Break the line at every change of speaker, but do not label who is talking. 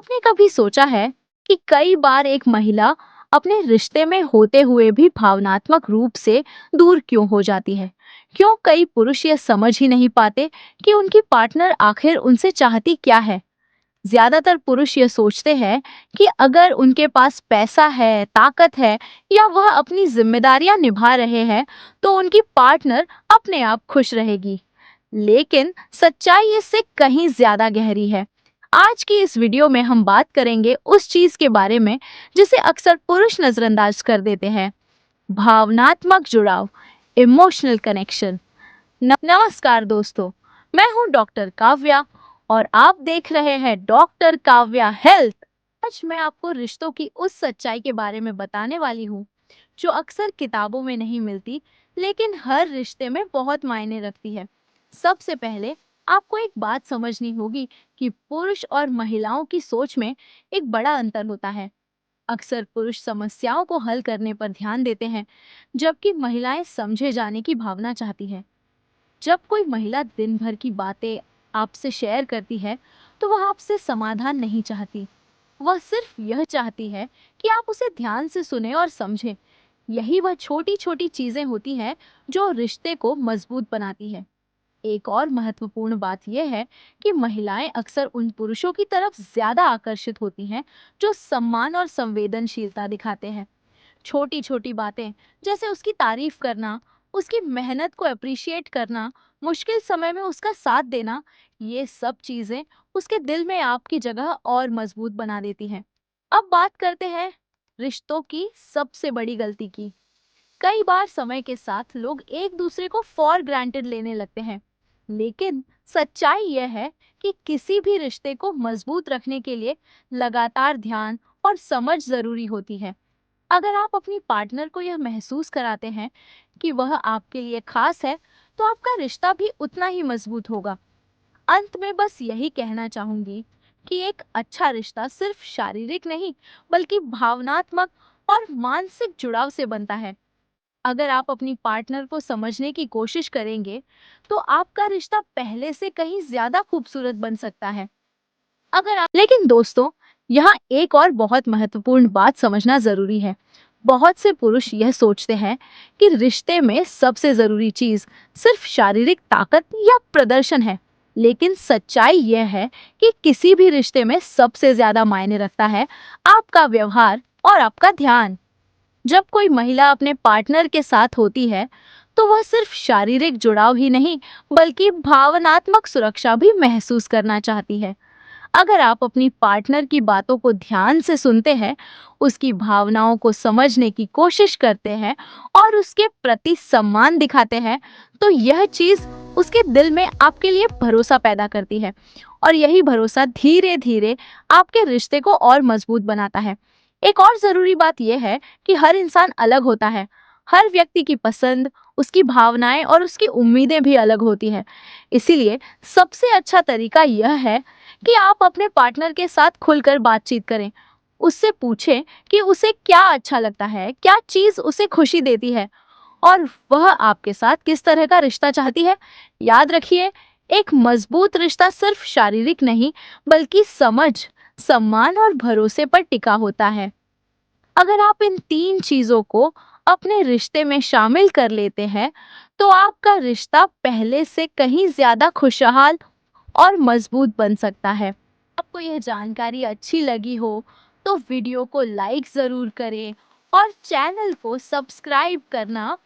आपने कभी सोचा है कि कई बार एक महिला अपने रिश्ते में होते हुए भी भावनात्मक रूप से दूर क्यों हो जाती है? क्यों कई पुरुष ये समझ ही नहीं पाते कि उनकी पार्टनर आखिर उनसे चाहती क्या है? ज्यादातर पुरुष ये सोचते हैं कि अगर उनके पास पैसा है, ताकत है या वह अपनी जिम्मेदारियां निभा रहे हैं, तो उनकी पार्टनर अपने आप खुश रहेगी। लेकिन सच्चाई इससे कहीं ज्यादा गहरी है। आज की इस वीडियो में हम बात करेंगे उस चीज के बारे में जिसे अक्सर पुरुष नजरअंदाज कर देते हैं। भावनात्मक जुड़ाव, इमोशनल कनेक्शन। नमस्कार दोस्तों, मैं हूं डॉक्टर काव्या और आप देख रहे हैं डॉक्टर काव्या हेल्थ। आज मैं आपको रिश्तों की उस सच्चाई के बारे में बताने वाली हूं जो अक्सर किताबों में नहीं मिलती, लेकिन हर रिश्ते में बहुत मायने रखती है। सबसे पहले आपको एक बात समझनी होगी कि पुरुष और महिलाओं की सोच में एक बड़ा अंतर होता है। अक्सर पुरुष समस्याओं को हल करने पर ध्यान देते हैं, जबकि महिलाएं समझे जाने की भावना चाहती हैं। जब कोई महिला दिन भर की बातें आपसे शेयर करती है, तो वह आपसे समाधान नहीं चाहती। वह सिर्फ यह चाहती है कि आप उसे ध्यान से सुने और समझें। यही वह छोटी छोटी चीजें होती हैं जो रिश्ते को मजबूत बनाती है। एक और महत्वपूर्ण बात यह है कि महिलाएं अक्सर उन पुरुषों की तरफ ज्यादा आकर्षित होती हैं जो सम्मान और संवेदनशीलता दिखाते हैं। छोटी छोटी बातें जैसे उसकी तारीफ करना, उसकी मेहनत को अप्रिशिएट करना, मुश्किल समय में उसका साथ देना, ये सब चीजें उसके दिल में आपकी जगह और मजबूत बना देती हैं। अब बात करते हैं रिश्तों की सबसे बड़ी गलती की। कई बार समय के साथ लोग एक दूसरे को फॉर ग्रांटेड लेने लगते हैं, लेकिन सच्चाई यह है कि किसी भी रिश्ते को मजबूत रखने के लिए लगातार ध्यान और समझ जरूरी होती है। अगर आप अपनी पार्टनर को यह महसूस कराते हैं कि वह आपके लिए खास है, तो आपका रिश्ता भी उतना ही मजबूत होगा। अंत में बस यही कहना चाहूंगी कि एक अच्छा रिश्ता सिर्फ शारीरिक नहीं, बल्कि भावनात्मक और मानसिक जुड़ाव से बनता है। अगर आप अपनी पार्टनर को समझने की कोशिश करेंगे, तो आपका रिश्ता पहले से कहीं ज्यादा खूबसूरत बन सकता है। लेकिन दोस्तों, यहाँ एक और बहुत महत्वपूर्ण बात समझना जरूरी है। बहुत से पुरुष यह सोचते हैं कि रिश्ते में सबसे जरूरी चीज सिर्फ शारीरिक ताकत या प्रदर्शन है। लेकिन सच्चाई यह है कि किसी भी रिश्ते में सबसे ज्यादा मायने रखता है आपका व्यवहार और आपका ध्यान। जब कोई महिला अपने पार्टनर के साथ होती है, तो वह सिर्फ शारीरिक जुड़ाव ही नहीं, बल्कि भावनात्मक सुरक्षा भी महसूस करना चाहती है। अगर आप अपनी पार्टनर की बातों को ध्यान से सुनते हैं, उसकी भावनाओं को समझने की कोशिश करते हैं और उसके प्रति सम्मान दिखाते हैं, तो यह चीज उसके दिल में आपके लिए भरोसा पैदा करती है। और यही भरोसा धीरे धीरे आपके रिश्ते को और मजबूत बनाता है। एक और जरूरी बात यह है कि हर इंसान अलग होता है। हर व्यक्ति की पसंद, उसकी भावनाएं और उसकी उम्मीदें भी अलग होती हैं। इसीलिए सबसे अच्छा तरीका यह है कि आप अपने पार्टनर के साथ खुलकर बातचीत करें। उससे पूछें कि उसे क्या अच्छा लगता है, क्या चीज उसे खुशी देती है और वह आपके साथ किस तरह का रिश्ता चाहती है। याद रखिए, एक मजबूत रिश्ता सिर्फ शारीरिक नहीं, बल्कि समझ, सम्मान और भरोसे पर टिका होता है। अगर आप इन तीन चीजों को अपने रिश्ते में शामिल कर लेते हैं, तो आपका रिश्ता पहले से कहीं ज्यादा खुशहाल और मजबूत बन सकता है। आपको यह जानकारी अच्छी लगी हो, तो वीडियो को लाइक जरूर करें और चैनल को सब्सक्राइब करना